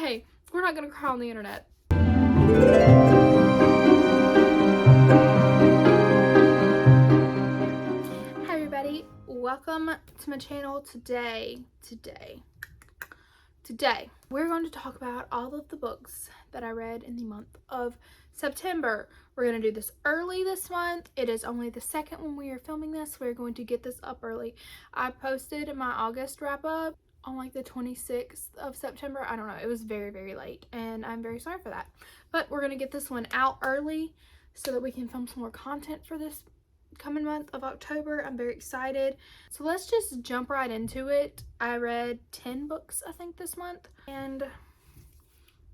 okay, we're not gonna cry on the internet. Hi everybody, welcome to my channel. Today we're going to talk about all of the books that I read in the month of September. We're going to do this early this month. It is only the second when we are filming this. We're going to get this up early. I posted my August wrap up on like the 26th of September. I don't know, it was very late and I'm very sorry for that, but we're going to get this one out early so that we can film some more content for this coming month of October. I'm very excited. So let's just jump right into it. I read 10 books I think this month, and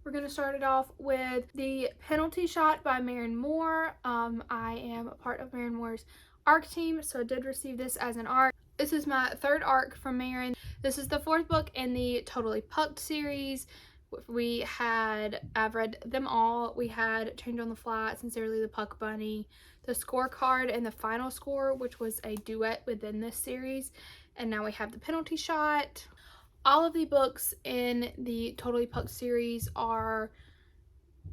we're going to start it off with The Penalty Shot by Maren Moore. I am a part of Maren Moore's ARC team, so I did receive this as an ARC. This is my third ARC from Maren. This is the fourth book in the Totally Pucked series. I've read them all. We had Change on the Fly, Sincerely the Puck Bunny, the Scorecard, and the Final Score, which was a duet within this series. And now we have The Penalty Shot. All of the books in the Totally Pucked series are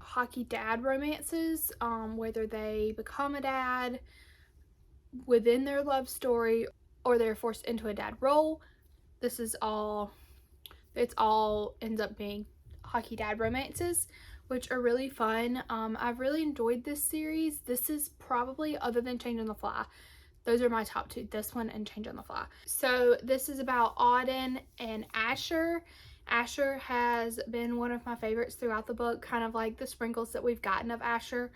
hockey dad romances, whether they become a dad within their love story or they're forced into a dad role. It all ends up being hockey dad romances, which are really fun. I've really enjoyed this series. This is probably, other than Change on the Fly, those are my top two, this one and Change on the Fly. So this is about Auden and Asher. Asher has been one of my favorites throughout the book, kind of like the sprinkles that we've gotten of Asher,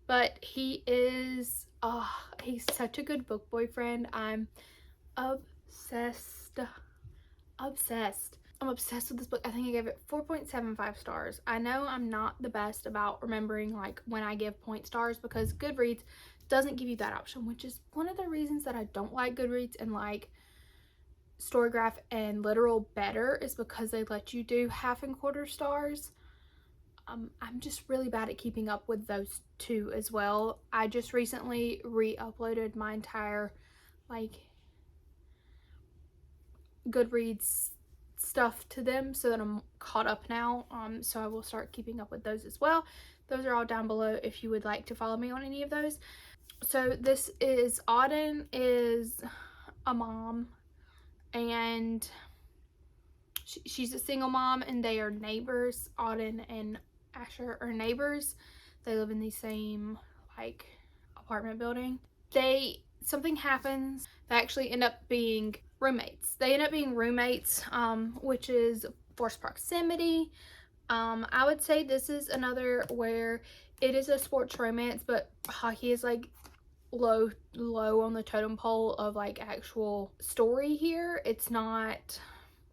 but he's such a good book boyfriend. I'm obsessed. I'm obsessed with this book. I think I gave it 4.75 stars. I know I'm not the best about remembering like when I give point stars because Goodreads doesn't give you that option, which is one of the reasons that I don't like Goodreads and like StoryGraph and Literal better, is because they let you do half and quarter stars. I'm just really bad at keeping up with those two as well. I just recently re-uploaded my entire like Goodreads stuff to them so that I'm caught up now, so I will start keeping up with those as well. Those are all down below if you would like to follow me on any of those. So this is, Auden is a mom and she's a single mom and they are neighbors. Auden and Asher are neighbors. They live in the same like apartment building. Something happens. They actually end up being roommates. Which is forced proximity. I would say this is another where it is a sports romance, but hockey is like low on the totem pole of like actual story here. It's not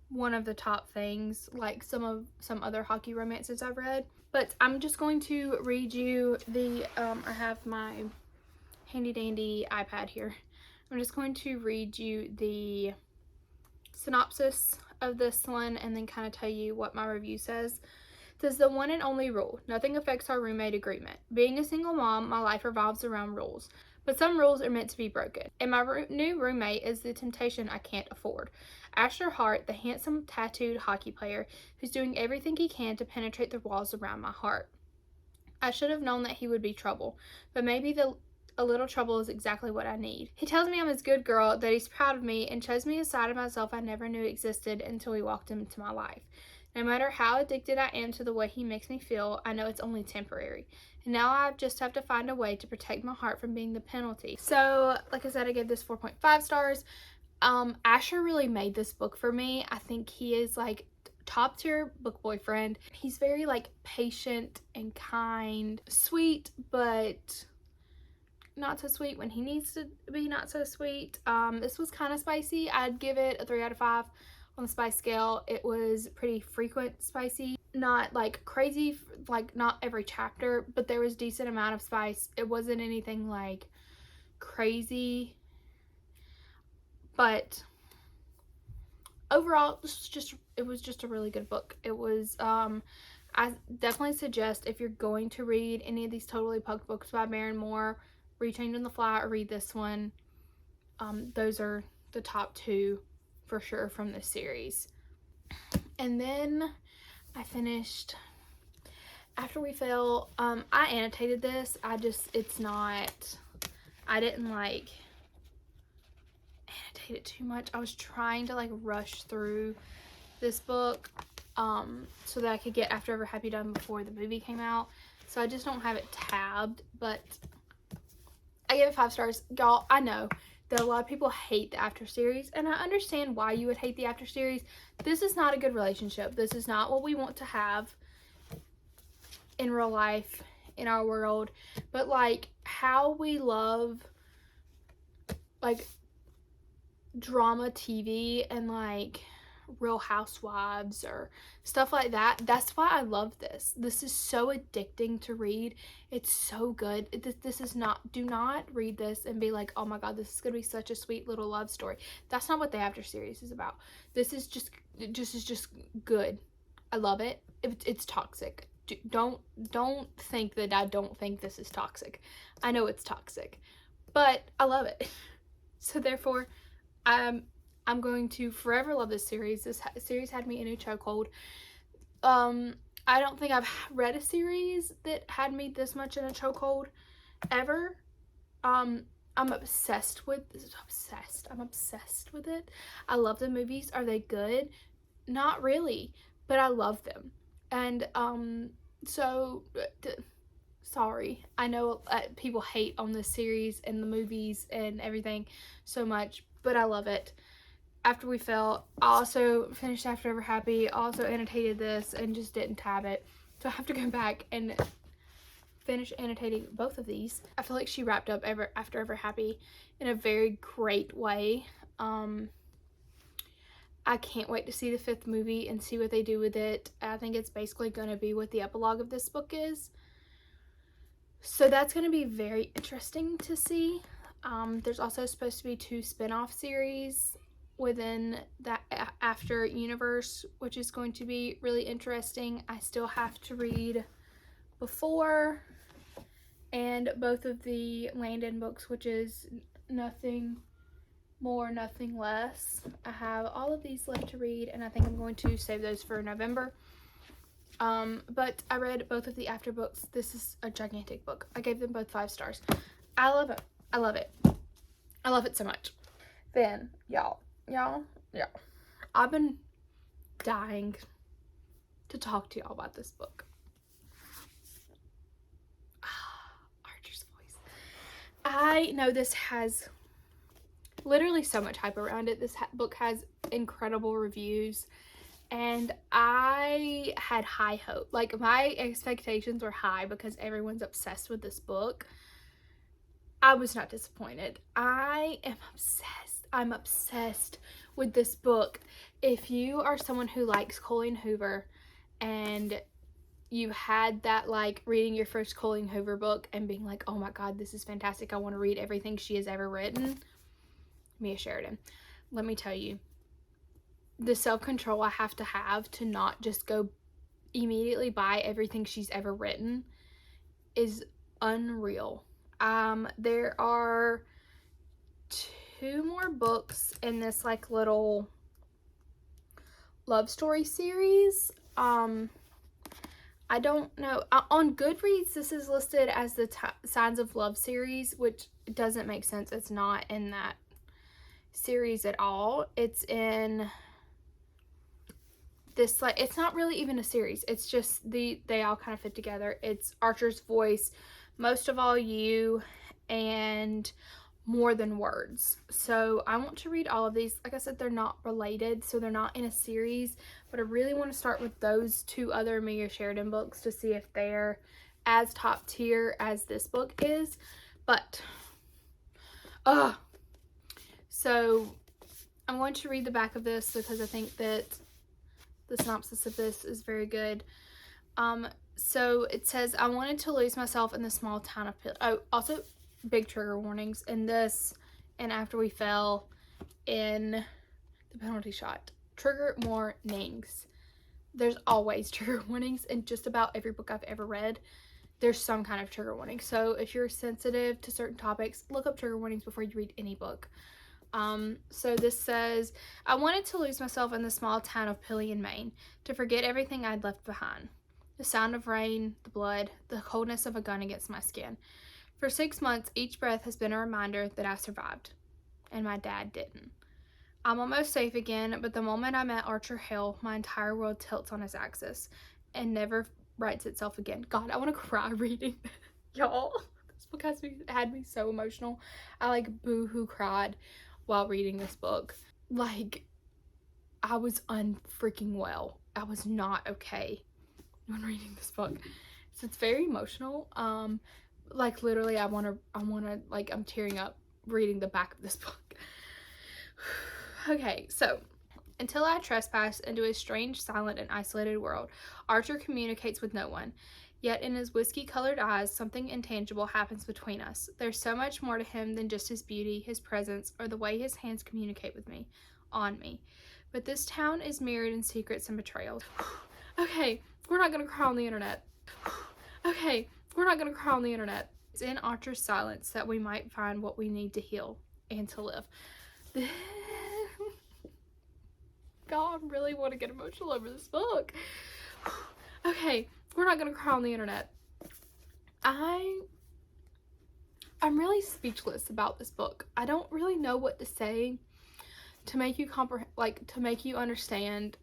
one of the top things like some other hockey romances I've read. But I'm just going to read you the I have my handy dandy iPad here. I'm just going to read you the synopsis of this one and then kind of tell you what my review says. It says, the one and only rule: nothing affects our roommate agreement. Being a single mom, my life revolves around rules, but some rules are meant to be broken, and my new roommate is the temptation I can't afford. Asher Hart, the handsome tattooed hockey player who's doing everything he can to penetrate the walls around my heart. I should have known that he would be trouble, but maybe a little trouble is exactly what I need. He tells me I'm his good girl, that he's proud of me, and shows me a side of myself I never knew existed until he walked into my life. No matter how addicted I am to the way he makes me feel, I know it's only temporary. And now I just have to find a way to protect my heart from being the penalty. So, like I said, I gave this 4.5 stars. Asher really made this book for me. I think he is like top tier book boyfriend. He's very like patient and kind, sweet, but not so sweet when he needs to be not so sweet. This was kind of spicy. I'd give it a 3 out of 5 on the spice scale. It was pretty frequent spicy, not like crazy, like not every chapter, but there was decent amount of spice. It wasn't anything like crazy, but overall it was just a really good book. It was I definitely suggest, if you're going to read any of these Totally Pucked books by Maren Moore, read Change on the Fly or read this one. Those are the top two for sure from this series. And then I finished After We Fell. I annotated this. It's not, I didn't like annotate it too much. I was trying to like rush through this book so that I could get After Ever Happy done before the movie came out. So I just don't have it tabbed, but I gave it 5 stars. Y'all, I know that a lot of people hate the After series, and I understand why you would hate the After series. This is not a good relationship. This is not what we want to have in real life, in our world. But like how we love like drama TV and like Real Housewives or stuff like that. That's why I love this. This is so addicting to read. It's so good. This is not, do not read this and be like, oh my god, this is gonna be such a sweet little love story. That's not what the After series is about. This is just good. I love it. It's toxic. Don't think that I don't think this is toxic. I know it's toxic, but I love it. So therefore, I'm going to forever love this series. This series had me in a chokehold. I don't think I've read a series that had me this much in a chokehold ever. I'm obsessed with this. I'm obsessed with it. I love the movies. Are they good? Not really, but I love them. And sorry, I know people hate on this series and the movies and everything so much, but I love it. After We Fell, I also finished After Ever Happy, also annotated this and just didn't tab it. So I have to go back and finish annotating both of these. I feel like she wrapped up After Ever Happy in a very great way. I can't wait to see the 5th movie and see what they do with it. I think it's basically going to be what the epilogue of this book is. So that's going to be very interesting to see. There's also supposed to be 2 spin-off series within that After universe, which is going to be really interesting. I still have to read Before and both of the Landon books, which is Nothing More, Nothing Less. I have all of these left to read, and I think I'm going to save those for November. But I read both of the After books. This is a gigantic book. I gave them both 5 stars. I love it. I love it. I love it so much. Then, y'all, I've been dying to talk to y'all about this book. Archer's Voice. I know this has literally so much hype around it. This book has incredible reviews, and I had high hope. Like, my expectations were high because everyone's obsessed with this book. I was not disappointed. I am obsessed. I'm obsessed with this book. If you are someone who likes Colleen Hoover and you had that, like, reading your first Colleen Hoover book and being like, oh my god, this is fantastic, I want to read everything she has ever written, Mia Sheridan, let me tell you, the self-control I have to not just go immediately buy everything she's ever written is unreal. There are 2 more books in this like little love story series. I don't know. On Goodreads, this is listed as the Signs of Love series, which doesn't make sense. It's not in that series at all. It's in this, like, it's not really even a series. It's just they all kind of fit together. It's Archer's Voice, Most of All You, and More Than Words. So I want to read all of these. Like I said, they're not related, so they're not in a series, but I really want to start with those 2 other Mia Sheridan books to see if they're as top tier as this book is. But so I'm going to read the back of this because I think that the synopsis of this is very good. So it says, I wanted to lose myself in the small town of also big trigger warnings in this and After We Fell, in The Penalty Shot. Trigger warnings. There's always trigger warnings in just about every book I've ever read. There's some kind of trigger warning. So if you're sensitive to certain topics, look up trigger warnings before you read any book. So this says, I wanted to lose myself in the small town of Pillion, Maine, to forget everything I'd left behind. The sound of rain, the blood, the coldness of a gun against my skin. For 6 months, each breath has been a reminder that I survived, and my dad didn't. I'm almost safe again, but the moment I met Archer Hale, my entire world tilts on its axis and never rights itself again. God, I want to cry reading y'all. This book had me so emotional. I like boo-hoo cried while reading this book. Like, I was unfreaking well. I was not okay when reading this book. So it's very emotional. Like literally I wanna like, I'm tearing up reading the back of this book. Okay, so until I trespass into a strange, silent, and isolated world, Archer communicates with no one. Yet in his whiskey-colored eyes, something intangible happens between us. There's so much more to him than just his beauty, his presence, or the way his hands communicate with me, on me. But this town is mirrored in secrets and betrayals. Okay, we're not gonna cry on the internet. Okay, we're not gonna cry on the internet. It's in Archer's silence that we might find what we need to heal and to live. God, I really want to get emotional over this book. Okay, we're not gonna cry on the internet. I'm really speechless about this book. I don't really know what to say to make you to make you understand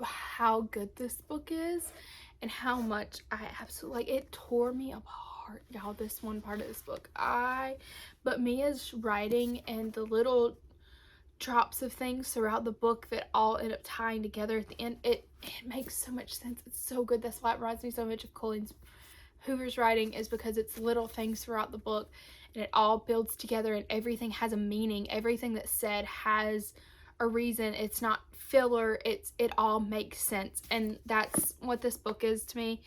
how good this book is and how much I absolutely, like, it tore me apart, y'all, this one part of this book. But Mia's writing and the little drops of things throughout the book that all end up tying together at the end, it makes so much sense. It's so good. That's why it reminds me so much of Colleen Hoover's writing, is because it's little things throughout the book and it all builds together and everything has a meaning. Everything that's said has a reason. It's not filler. It all makes sense, and that's what this book is to me.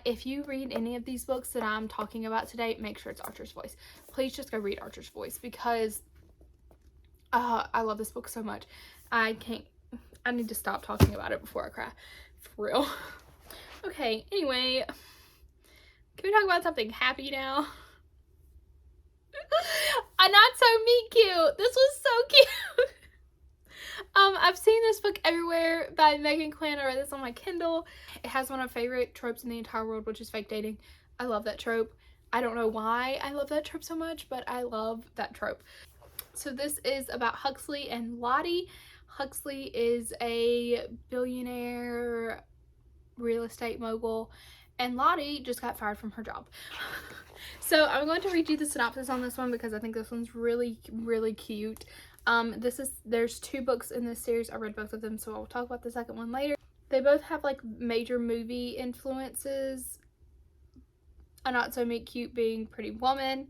If you read any of these books that I'm talking about today, make sure it's Archer's Voice. Please just go read Archer's Voice, because I love this book so much. I need to stop talking about it before I cry. For real. Okay, anyway. Can we talk about something happy now? A Not So Meet Cute. This was so cute. I've seen this book everywhere by Megan Quinn. I read this on my Kindle. It has one of my favorite tropes in the entire world, which is fake dating. I love that trope. I don't know why I love that trope so much, but I love that trope. So this is about Huxley and Lottie. Huxley is a billionaire real estate mogul, and Lottie just got fired from her job. So I'm going to read you the synopsis on this one because I think this one's really, really cute. There's 2 books in this series. I read both of them, so I'll talk about the second one later. They both have like major movie influences. A Not So Meet Cute being Pretty Woman.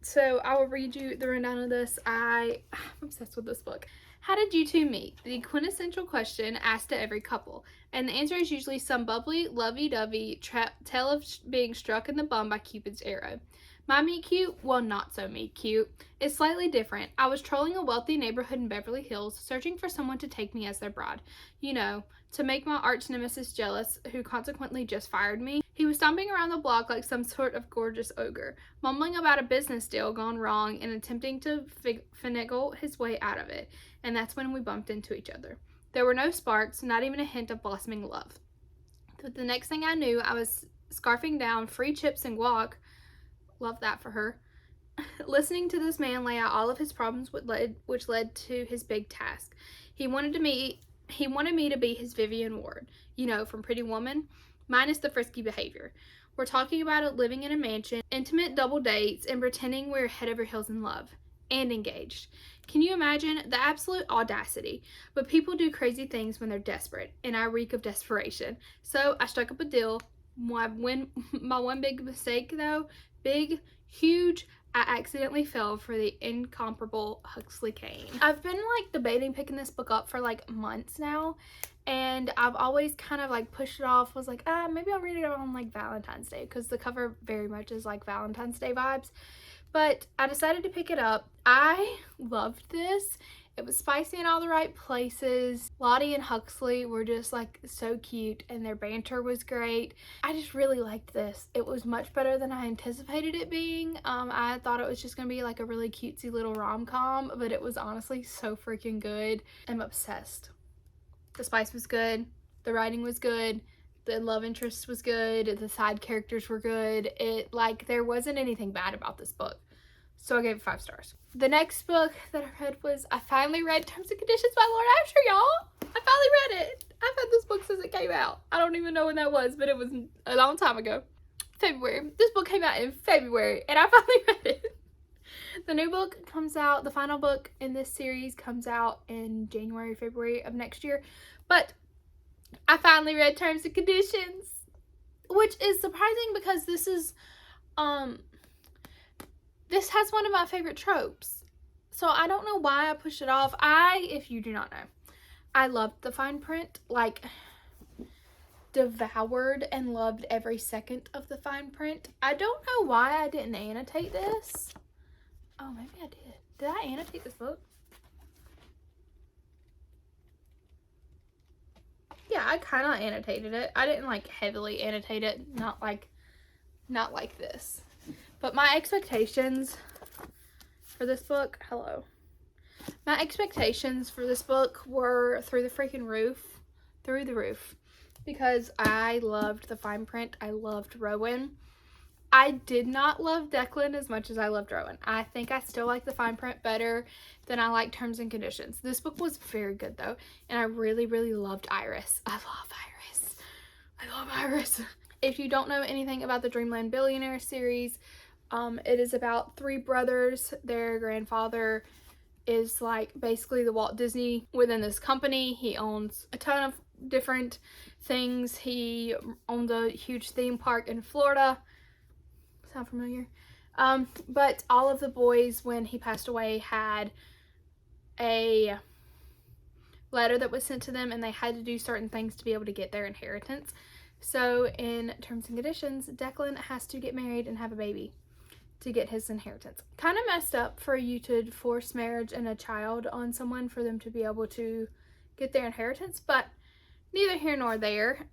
So I will read you the rundown of this. I'm obsessed with this book. How did you two meet? The quintessential question asked to every couple. And the answer is usually some bubbly, lovey-dovey tale of being struck in the bum by Cupid's arrow. My meet cute? Well, not so meet cute. It's slightly different. I was trolling a wealthy neighborhood in Beverly Hills, searching for someone to take me as their bride. You know, to make my arch nemesis jealous, who consequently just fired me. He was stomping around the block like some sort of gorgeous ogre, mumbling about a business deal gone wrong and attempting to finagle his way out of it. And that's when we bumped into each other. There were no sparks, not even a hint of blossoming love. But the next thing I knew, I was scarfing down free chips and guac. Love that for her. Listening to this man lay out all of his problems, which led to his big task. He wanted me to be his Vivian Ward, you know, from Pretty Woman, minus the frisky behavior. We're talking about it living in a mansion, intimate double dates, and pretending we're head over heels in love. And engaged. Can you imagine the absolute audacity? But people do crazy things when they're desperate, and I reek of desperation. So I struck up a deal. My one big mistake, though, big, huge, I accidentally fell for the incomparable Huxley Kane. I've been like debating picking this book up for like months now, and I've always kind of like pushed it off. Was like, maybe I'll read it on like Valentine's Day, because the cover very much is like Valentine's Day vibes. But I decided to pick it up. I loved this. It was spicy in all the right places. Lottie and Huxley were just like so cute, and their banter was great. I just really liked this. It was much better than I anticipated it being. I thought it was just gonna be like a really cutesy little rom-com, but it was honestly so freaking good. I'm obsessed. The spice was good. The writing was good. The love interest was good. The side characters were good. There wasn't anything bad about this book. So I gave it 5 stars. The next book that I read was, I finally read Terms and Conditions by Lord Asher, y'all. I finally read it. I've had this book since it came out. I don't even know when that was, but it was a long time ago. February. This book came out in February, and I finally read it. The new book comes out, the final book in this series comes out in January, February of next year. But I finally read Terms and Conditions, which is surprising because this is, this has one of my favorite tropes. So I don't know why I pushed it off. If you do not know, I loved the fine print. Like, devoured and loved every second of the fine print. I don't know why I didn't annotate this. Oh, maybe I did. Did I annotate this book? Yeah, I kind of annotated it. I didn't like heavily annotate it. Not like this. But my expectations for this book, my expectations for this book were through the roof, because I loved the fine print. I loved Rowan. I did not love Declan as much as I loved Rowan. I think I still like the fine print better than I like Terms and Conditions. This book was very good though, and I really, really loved Iris. I love Iris. If you don't know anything about the Dreamland Billionaire series, it is about 3 brothers. Their grandfather is like basically the Walt Disney within this company. He owns a ton of different things. He owned a huge theme park in Florida. Sound familiar? But all of the boys, when he passed away, had a letter that was sent to them, and they had to do certain things to be able to get their inheritance. So in Terms and Conditions, Declan has to get married and have a baby to get his inheritance. Kind of messed up for you to force marriage and a child on someone for them to be able to get their inheritance, but neither here nor there.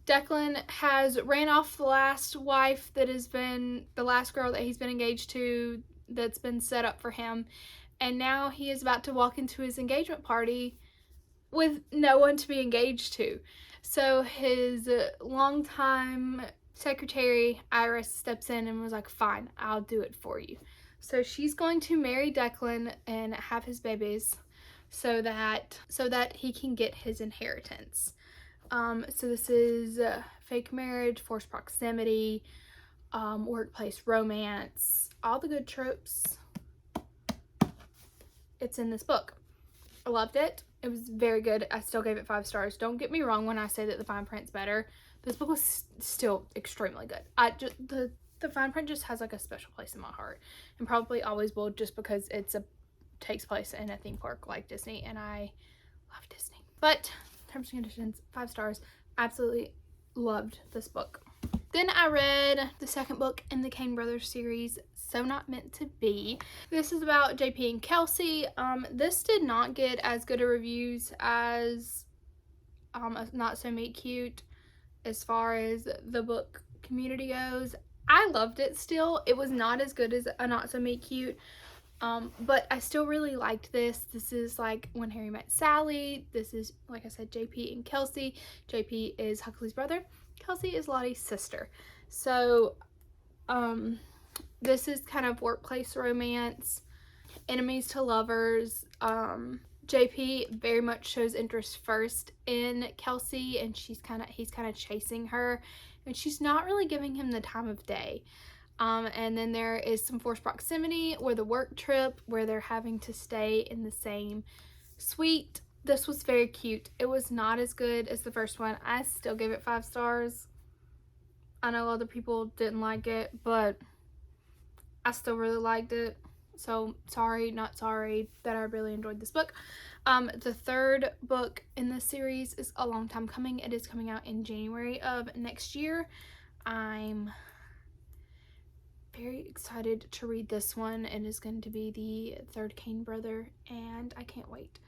Declan has ran off the last wife that has been the last girl that he's been engaged to, that's been set up for him, and now he is about to walk into his engagement party with no one to be engaged to. So his longtime secretary, Iris, steps in and was like, fine, I'll do it for you. So she's going to marry Declan and have his babies so that he can get his inheritance. So this is fake marriage, forced proximity, workplace romance, all the good tropes. It's in this book. I loved it. It was very good. I still gave it 5 stars. Don't get me wrong when I say that the fine print's better. This book was still extremely good. The fine print just has like a special place in my heart, and probably always will, just because takes place in a theme park like Disney, and I love Disney. But Terms and Conditions, 5 stars. Absolutely loved this book. Then I read the second book in the Kane Brothers series, So Not Meant to Be. This is about JP and Kelsey. This did not get as good a reviews as Not So Meet Cute as far as the book community goes. I loved it still. It was not as good as a Not So Meet Cute, but I still really liked this. This is like When Harry Met Sally. This is, like I said, JP and Kelsey. JP is Huxley's brother. Kelsey is Lottie's sister. So this is kind of workplace romance, enemies to lovers. JP very much shows interest first in Kelsey, and he's kind of chasing her, and she's not really giving him the time of day. And then there is some forced proximity with a work trip where they're having to stay in the same suite. This was very cute. It was not as good as the first one. I still gave it 5 stars. I know other people didn't like it, but I still really liked it. So sorry, not sorry that I really enjoyed this book. The third book in this series is a long time coming. It is coming out in January of next year. I'm very excited to read this one. It is going to be the third Kane brother, and I can't wait.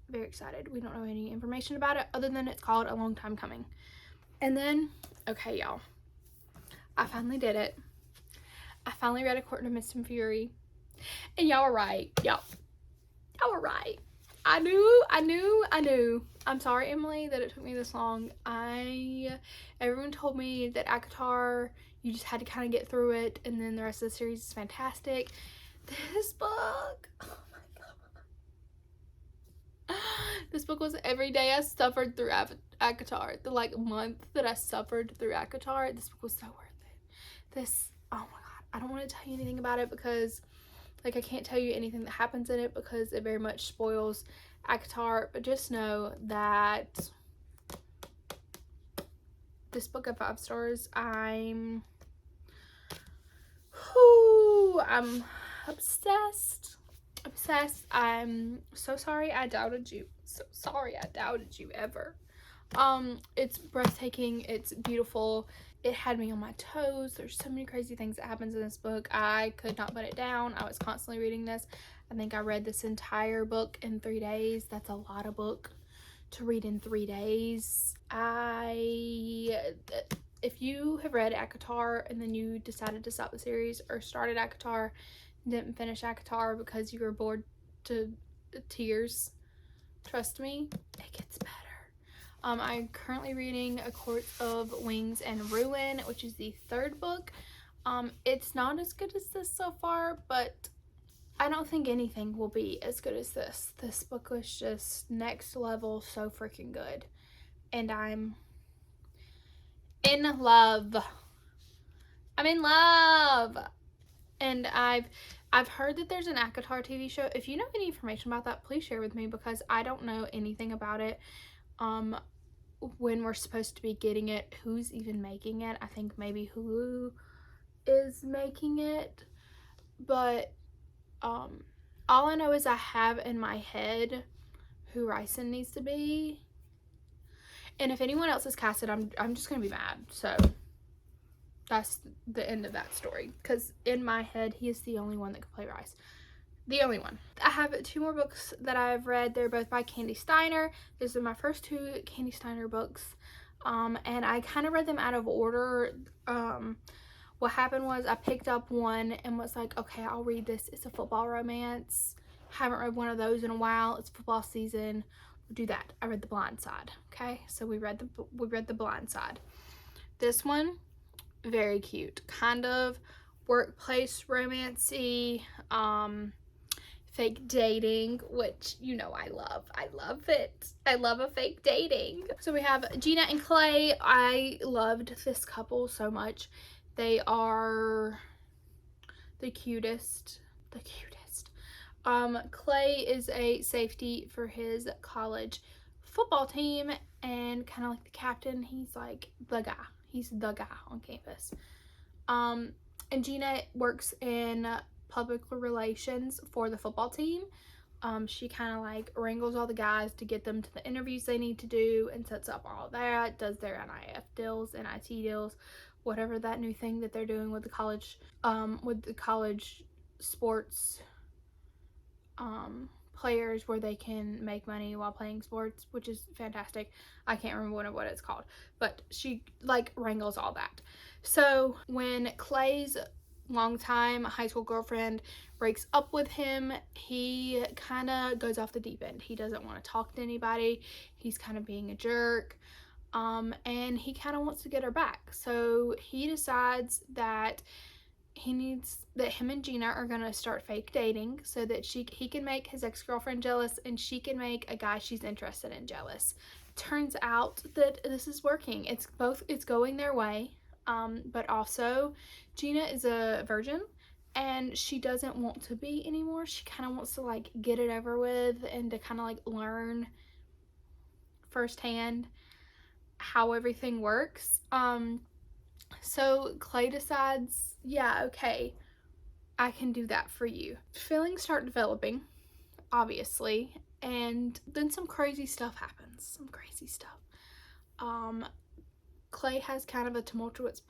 Very excited. We don't know any information about it other than it's called A Long Time Coming. And then, okay, y'all, I finally did it. I finally read A Court of Mist and Fury, and y'all were right. Y'all were right. I knew. I'm sorry, Emily, that it took me this long. Everyone told me that ACOTAR, you just had to kind of get through it, and then the rest of the series is fantastic. This book, oh my god. This book was every day I suffered through ACOTAR. The like month that I suffered through ACOTAR, this book was so worth it. Oh my god. I don't want to tell you anything about it because like I can't tell you anything that happens in it because it very much spoils ACOTAR, but just know that this book got 5 stars. I'm obsessed. I'm so sorry I doubted you. So sorry I doubted you ever. It's breathtaking. It's beautiful. It had me on my toes. There's so many crazy things that happens in this book. I could not put it down. I was constantly reading this. I think I read this entire book in 3 days. That's a lot of book to read in 3 days. If you have read ACOTAR and then you decided to stop the series, or started ACOTAR and didn't finish ACOTAR because you were bored to tears, trust me, it gets better. I'm currently reading A Court of Wings and Ruin, which is the 3rd book. It's not as good as this so far, but I don't think anything will be as good as this. This book was just next level, so freaking good. And I'm in love. I'm in love. And I've heard that there's an ACOTAR TV show. If you know any information about that, please share with me because I don't know anything about it. When we're supposed to be getting it, who's even making it? I think maybe Hulu is making it, but all I know is I have in my head who Ryson needs to be, and if anyone else is casted, I'm just gonna be mad. So that's the end of that story, because in my head he is the only one that can play Rice. The only one. I have 2 more books that I've read. They're both by Candy Steiner. These are my first 2 Candy Steiner books. And I kind of read them out of order. What happened was I picked up one and was like, okay, I'll read this. It's a football romance. Haven't read one of those in a while. It's football season. We'll do that. I read The Blind Side. Okay, so we read The Blind Side. This one, very cute. Kind of workplace romancy. Fake dating, which you know I love. I love it. I love a fake dating. So we have Gina and Clay. I loved this couple so much. They are the cutest. The cutest. Clay is a safety for his college football team and kind of like the captain. He's like the guy. He's the guy on campus. And Gina works in public relations for the football team. She kind of like wrangles all the guys to get them to the interviews they need to do and sets up all that, does their NIF deals, NIT deals, whatever that new thing that they're doing with the college sports players where they can make money while playing sports, which is fantastic. I can't remember what it's called, but she like wrangles all that. So when Clay's longtime high school girlfriend breaks up with him, he kind of goes off the deep end. He doesn't want to talk to anybody. He's kind of being a jerk, and he kind of wants to get her back. So he decides that him and Gina are gonna start fake dating so that he can make his ex-girlfriend jealous and she can make a guy she's interested in jealous. Turns out that this is working. It's going their way. But also Gina is a virgin and she doesn't want to be anymore. She kind of wants to like get it over with and to kind of like learn firsthand how everything works. So Clay decides, yeah, okay, I can do that for you. Feelings start developing, obviously, and then some crazy stuff happens. Clay has kind of a tumultuous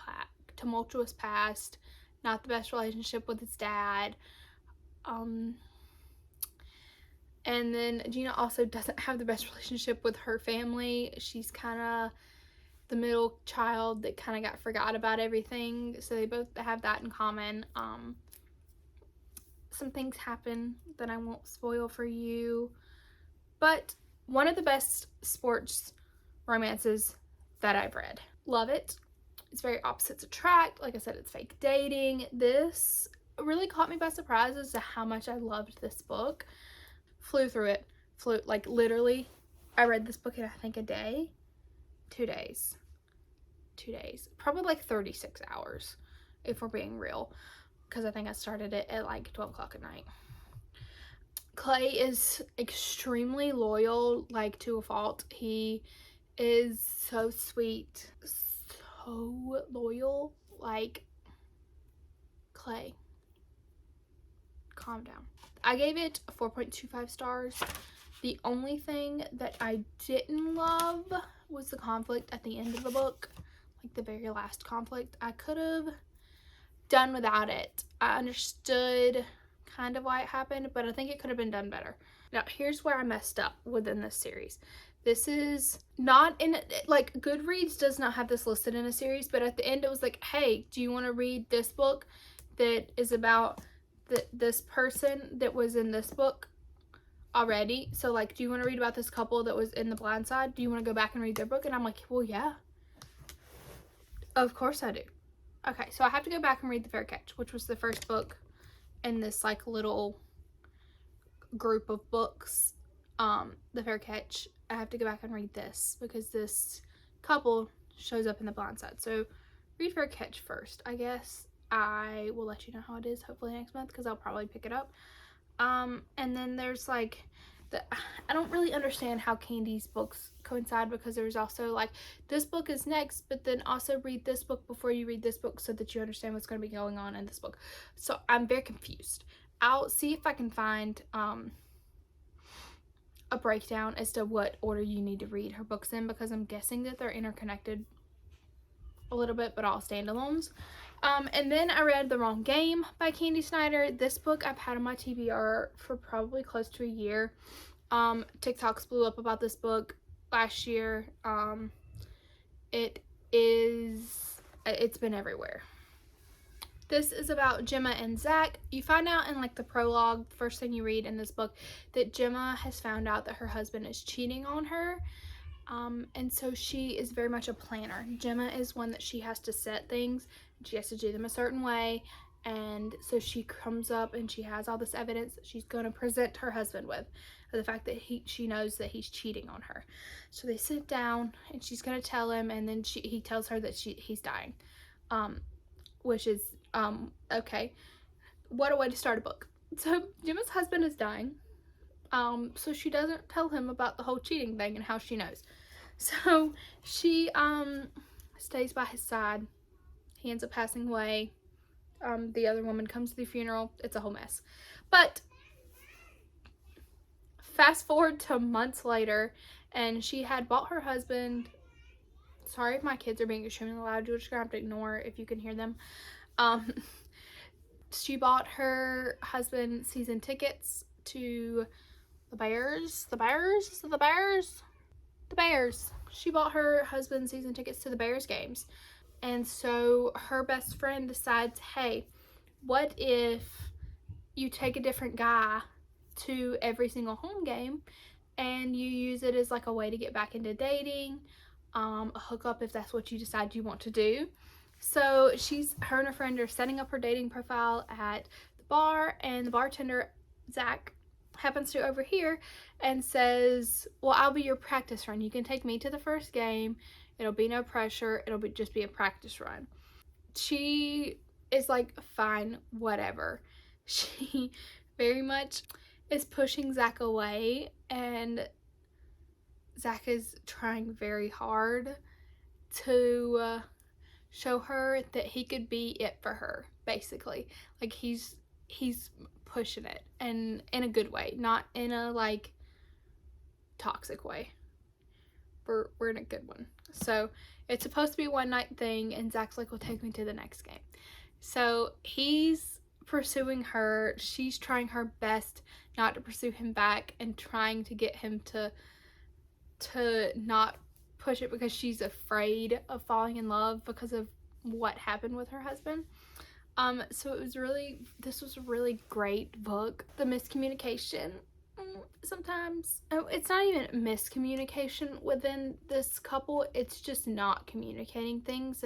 past, not the best relationship with his dad. And then Gina also doesn't have the best relationship with her family. She's kind of the middle child that kind of got forgot about everything. So they both have that in common. Some things happen that I won't spoil for you. But one of the best sports romances that I've read. Love it. It's very opposites attract. Like I said, it's fake dating. This really caught me by surprise as to how much I loved this book. Flew through it. Like literally, I read this book in I think a day. 2 days. 2 days. Probably like 36 hours if we're being real. Because I think I started it at like 12 o'clock at night. Clay is extremely loyal, like to a fault. He is so sweet, so loyal. Like, Clay, calm down. I gave it 4.25 stars. The only thing that I didn't love was the conflict at the end of the book, like the very last conflict. I could have done without it. I understood kind of why it happened, but I think it could have been done better. Now, here's where I messed up within this series. This is not in, like, Goodreads does not have this listed in a series, but at the end it was like, hey, do you want to read this book that is about this person that was in this book already? So, like, do you want to read about this couple that was in The Blind Side? Do you want to go back and read their book? And I'm like, well, yeah. Of course I do. Okay, so I have to go back and read The Fair Catch, which was the first book in this, like, little group of books. The Fair Catch. I have to go back and read this because this couple shows up in The Blind Side. So read Fair Catch first. I guess I will let you know how it is hopefully next month because I'll probably pick it up. And then there's like I don't really understand how Candy's books coincide because there's also like this book is next, but then also read this book before you read this book so that you understand what's going to be going on in this book. So I'm very confused. I'll see if I can find a breakdown as to what order you need to read her books in because I'm guessing that they're interconnected a little bit, but all standalones. And then I read The Wrong Game by Candy Snyder. This book I've had on my TBR for probably close to a year. TikToks blew up about this book last year. It's been everywhere. This is about Gemma and Zach. You find out in like the prologue, the first thing you read in this book, that Gemma has found out that her husband is cheating on her. And so she is very much a planner. Gemma is one that she has to set things. She has to do them a certain way. And so she comes up and she has all this evidence that she's going to present her husband with. The fact that she knows that he's cheating on her. So they sit down and she's going to tell him. And then he tells her that he's dying. Which is, okay. What a way to start a book. So Gemma's husband is dying. So she doesn't tell him about the whole cheating thing and how she knows. So she stays by his side. He ends up passing away. The other woman comes to the funeral. It's a whole mess. But fast forward to months later, and she had bought her husband. Sorry if my kids are being extremely loud. You're just gonna have to ignore if you can hear them. She bought her husband season tickets to the Bears. She bought her husband season tickets to the Bears games. And so her best friend decides, hey, what if you take a different guy to every single home game and you use it as like a way to get back into dating, a hookup if that's what you decide you want to do. So her and her friend are setting up her dating profile at the bar, and the bartender, Zach, happens to overhear and says, well, I'll be your practice run. You can take me to the first game. It'll be no pressure. It'll just be a practice run. She is like, fine, whatever. She very much is pushing Zach away, and Zach is trying very hard to show her that he could be it for her, basically. Like, he's pushing it, and in a good way, not in a like toxic way. We're in a good one. So it's supposed to be a one night thing, and Zach's like, well, take me to the next game. So he's pursuing her. She's trying her best not to pursue him back and trying to get him to not push it because she's afraid of falling in love because of what happened with her husband. So this was a really great book. The miscommunication, sometimes, it's not even miscommunication within this couple, it's just not communicating things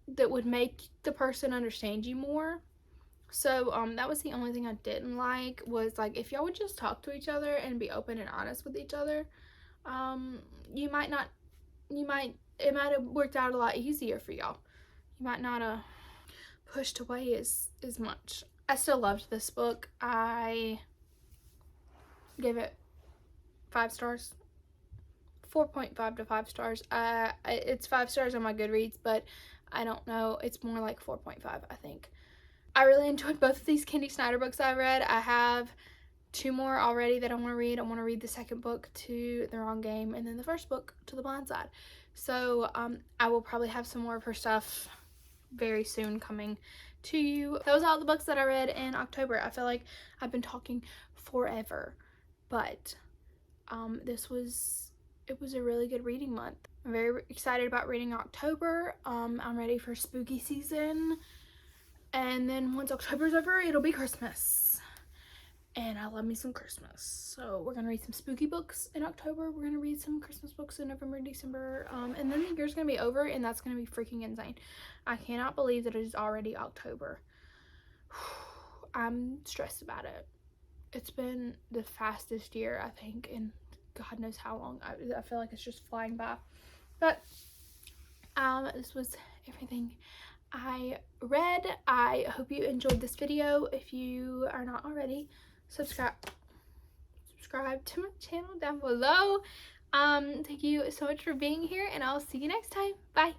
that would make the person understand you more. So that was the only thing I didn't like, was like, if y'all would just talk to each other and be open and honest with each other, it might have worked out a lot easier for y'all. You might not have pushed away as much. I still loved this book. I gave it 5 stars. 4.5 to 5 stars. It's 5 stars on my Goodreads, but I don't know. It's more like 4.5, I think. I really enjoyed both of these Candy Snyder books I read. I have 2 more already that I want to read. I want to read the second book, To the Wrong Game, and then the first book, To the Blind Side. So I will probably have some more of her stuff very soon coming to you. That was all the books that I read in October. I feel like I've been talking forever, but it was a really good reading month. I'm very excited about reading October. I'm ready for spooky season, and then once October's over, it'll be Christmas, and I love me some Christmas. So we're gonna read some spooky books in October. We're gonna read some Christmas books in November and December, and then the year's gonna be over, and that's gonna be freaking insane. I cannot believe that it is already October. I'm stressed about it. It's been the fastest year, I think, in God knows how long. I feel like it's just flying by. But this was everything I read. I hope you enjoyed this video. If you are not already, subscribe to my channel down below. Thank you so much for being here, and I'll see you next time. Bye.